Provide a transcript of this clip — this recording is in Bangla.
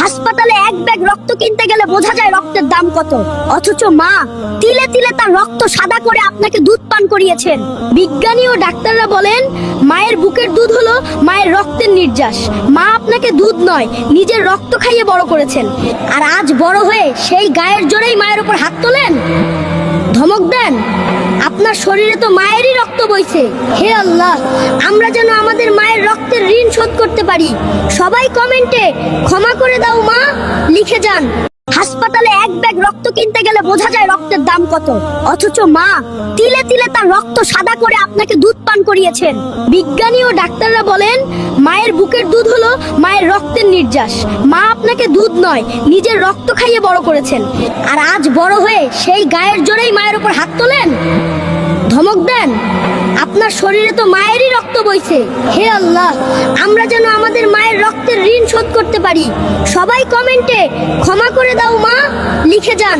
হাসপাতালে এক ব্যাগ রক্ত কিনতে গেলে বোঝা যায় রক্তের দাম কত, অথচ মা তিলে তিলে তার রক্ত সাদা করে আপনাকে দুধ পান করিয়েছেন। বিজ্ঞানী ও ডাক্তাররা বলেন মায়ের বুকের দুধ হলো মায়ের রক্তের নির্যাস। মা আপনাকে দুধ নয়, নিজের রক্ত খাইয়ে বড় করেছেন, আর আজ বড় হয়ে সেই গায়ের জোরেই মায়ের উপর হাত তোলেন, ধমক দেন। আপনার শরীরে তো মায়েরই রক্ত বইছে। হে আল্লাহ, আমরা যেন আমাদের মায়ের রক্তের ঋণ শোধ করতে পারি। সবাই কমেন্টে ক্ষমা করে দাও মা লিখে যান। হাসপাতালে এক ব্যাগ রক্ত কিনতে গেলে বোঝা যায় রক্তের দাম কত, অথচ মা তিলে তিলে তার রক্ত সাদা করে আপনাকে দুধ পান করিয়েছেন। বিজ্ঞানী ও ডাক্তাররা বলেন মায়ের বুকের দুধ হলো মায়ের রক্তের নির্যাস। মা আপনাকে দুধ নয়, নিজের রক্ত খাইয়ে বড় করেছেন, আর আজ বড় হয়ে সেই গায়ের জোরেই মায়ের উপর হাত তোলেন, ধমক দেন। আপনার শরীরে তো মায়েরই রক্ত বইছে। হে আল্লাহ, আমরা যেন আমাদের মায়ের রক্তের ঋণ শোধ করতে পারি। সবাই কমেন্টে ক্ষমা করে দাও মা লিখে যান।